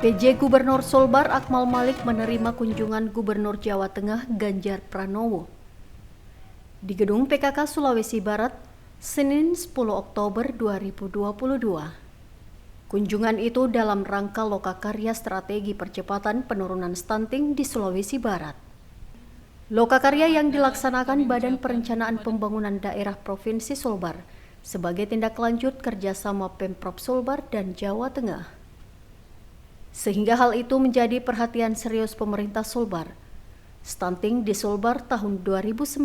PJ Gubernur Sulbar Akmal Malik menerima kunjungan Gubernur Jawa Tengah Ganjar Pranowo di Gedung PKK Sulawesi Barat, Senin 10 Oktober 2022. Kunjungan itu dalam rangka lokakarya strategi percepatan penurunan stunting di Sulawesi Barat. Lokakarya yang dilaksanakan Badan Perencanaan Pembangunan Daerah Provinsi Sulbar sebagai tindak lanjut kerjasama Pemprov Sulbar dan Jawa Tengah. Sehingga hal itu menjadi perhatian serius pemerintah Sulbar. Stunting di Sulbar tahun 2019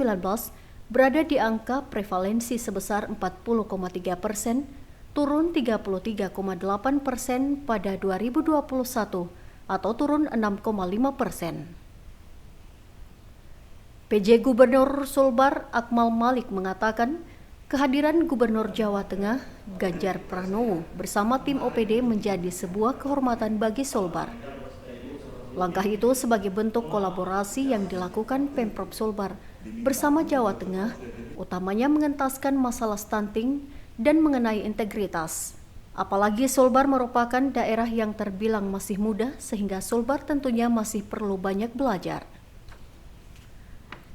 berada di angka prevalensi sebesar 40,3%, turun 33,8% pada 2021 atau turun 6,5%. PJ Gubernur Sulbar Akmal Malik mengatakan, kehadiran Gubernur Jawa Tengah Ganjar Pranowo bersama tim OPD menjadi sebuah kehormatan bagi Sulbar. Langkah itu sebagai bentuk kolaborasi yang dilakukan Pemprov Sulbar bersama Jawa Tengah, utamanya mengentaskan masalah stunting dan mengenai integritas. Apalagi Sulbar merupakan daerah yang terbilang masih muda, sehingga Sulbar tentunya masih perlu banyak belajar.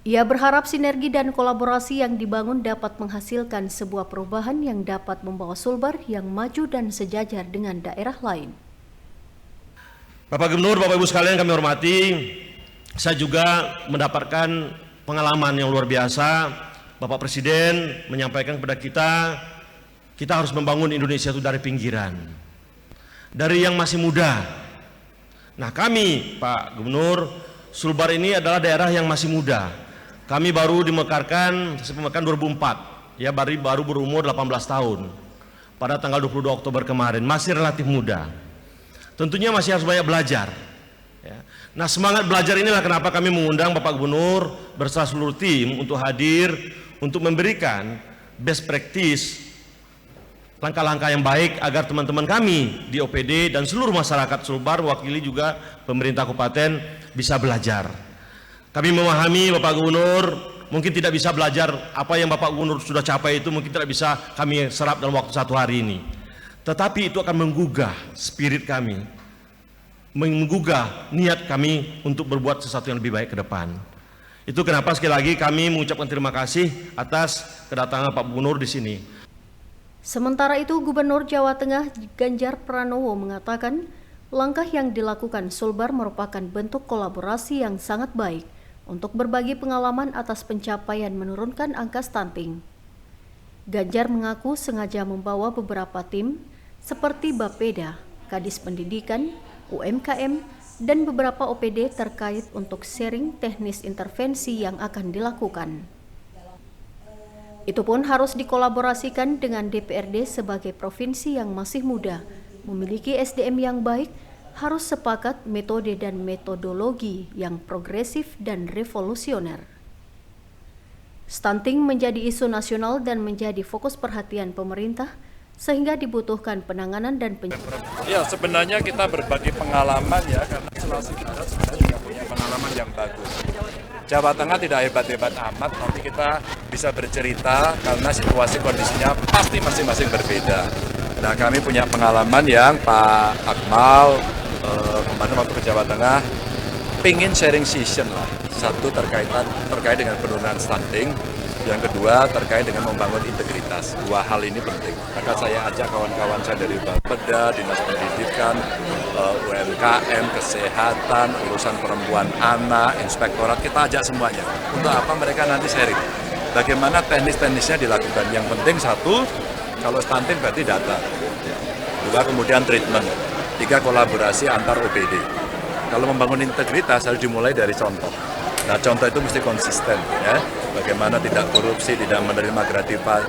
Ia berharap sinergi dan kolaborasi yang dibangun dapat menghasilkan sebuah perubahan yang dapat membawa Sulbar yang maju dan sejajar dengan daerah lain. Bapak Gubernur, Bapak Ibu sekalian kami hormati, saya juga mendapatkan pengalaman yang luar biasa. Bapak Presiden menyampaikan kepada kita harus membangun Indonesia itu dari pinggiran, dari yang masih muda. Nah kami, Pak Gubernur, Sulbar ini adalah daerah yang masih muda. Kami baru dimekarkan 2004, ya baru berumur 18 tahun pada tanggal 22 Oktober kemarin, masih relatif muda. Tentunya masih harus banyak belajar. Ya. Nah semangat belajar inilah kenapa kami mengundang Bapak Gubernur beserta seluruh tim untuk hadir, untuk memberikan best practice, langkah-langkah yang baik agar teman-teman kami di OPD dan seluruh masyarakat Sulbar, wakili juga pemerintah kabupaten bisa belajar. Kami memahami Bapak Gubernur mungkin tidak bisa belajar apa yang Bapak Gubernur sudah capai, itu mungkin tidak bisa kami serap dalam waktu satu hari ini. Tetapi itu akan menggugah spirit kami, menggugah niat kami untuk berbuat sesuatu yang lebih baik ke depan. Itu kenapa sekali lagi kami mengucapkan terima kasih atas kedatangan Pak Gubernur di sini. Sementara itu, Gubernur Jawa Tengah Ganjar Pranowo mengatakan langkah yang dilakukan Sulbar merupakan bentuk kolaborasi yang sangat baik untuk berbagi pengalaman atas pencapaian menurunkan angka stunting. Ganjar mengaku sengaja membawa beberapa tim seperti Bapeda, Kadis Pendidikan, UMKM, dan beberapa OPD terkait untuk sharing teknis intervensi yang akan dilakukan. Itu pun harus dikolaborasikan dengan DPRD sebagai provinsi yang masih muda, memiliki SDM yang baik, harus sepakat metode dan metodologi yang progresif dan revolusioner. Stunting menjadi isu nasional dan menjadi fokus perhatian pemerintah, sehingga dibutuhkan penanganan dan Ya, sebenarnya kita berbagi pengalaman ya, karena Sulawesi Barat sebenarnya juga punya pengalaman yang bagus. Jawa Tengah tidak hebat-hebat amat, tapi kita bisa bercerita karena situasi kondisinya pasti masing-masing berbeda. Nah, kami punya pengalaman yang Pak Akmal kemarin waktu ke Jawa Tengah pengen sharing session lah. Satu terkait dengan penurunan stunting, yang kedua terkait dengan membangun integritas. Dua hal ini penting. Maka saya ajak kawan-kawan saya dari Bapeda, Dinas Pendidikan, UMKM, Kesehatan, urusan perempuan, anak, inspektorat, kita ajak semuanya. Untuk apa mereka nanti sharing? Bagaimana teknis-teknisnya dilakukan? Yang penting satu, kalau stunting berarti data. Dua, kemudian treatment. Tiga, kolaborasi antar OPD. Kalau membangun integritas harus dimulai dari contoh. Nah, contoh itu mesti konsisten, ya. Bagaimana tidak korupsi, tidak menerima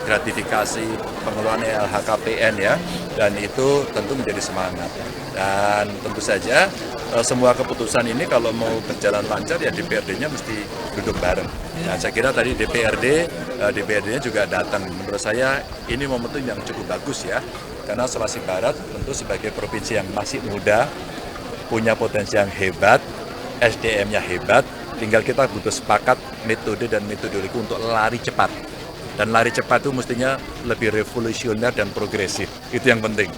gratifikasi, pengelolaan LHKPN, ya. Dan itu tentu menjadi semangat. Dan tentu saja semua keputusan ini kalau mau berjalan lancar ya DPRD-nya mesti duduk bareng. Nah, saya kira tadi DPRD-nya juga datang. Menurut saya ini momentum yang cukup bagus ya. Karena Sulawesi Barat tentu sebagai provinsi yang masih muda, punya potensi yang hebat, SDM-nya hebat, tinggal kita butuh sepakat metode dan metodologi untuk lari cepat. Dan lari cepat itu mestinya lebih revolusioner dan progresif, itu yang penting.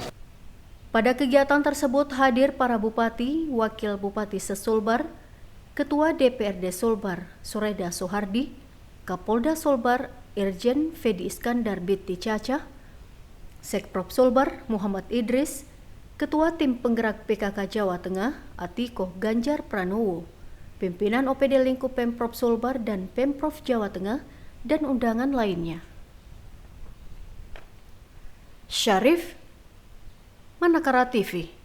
Pada kegiatan tersebut hadir para bupati, wakil bupati se-Sulbar, Ketua DPRD Sulbar, Sureda Sohardi, Kapolda Sulbar, Irjen Fedi Iskandar Binti Caca, Sekprop Sulbar, Muhammad Idris, Ketua Tim Penggerak PKK Jawa Tengah, Atiko Ganjar Pranowo, pimpinan OPD Lingkup Pemprov Sulbar dan Pemprov Jawa Tengah, dan undangan lainnya. Syarif, Manakara TV.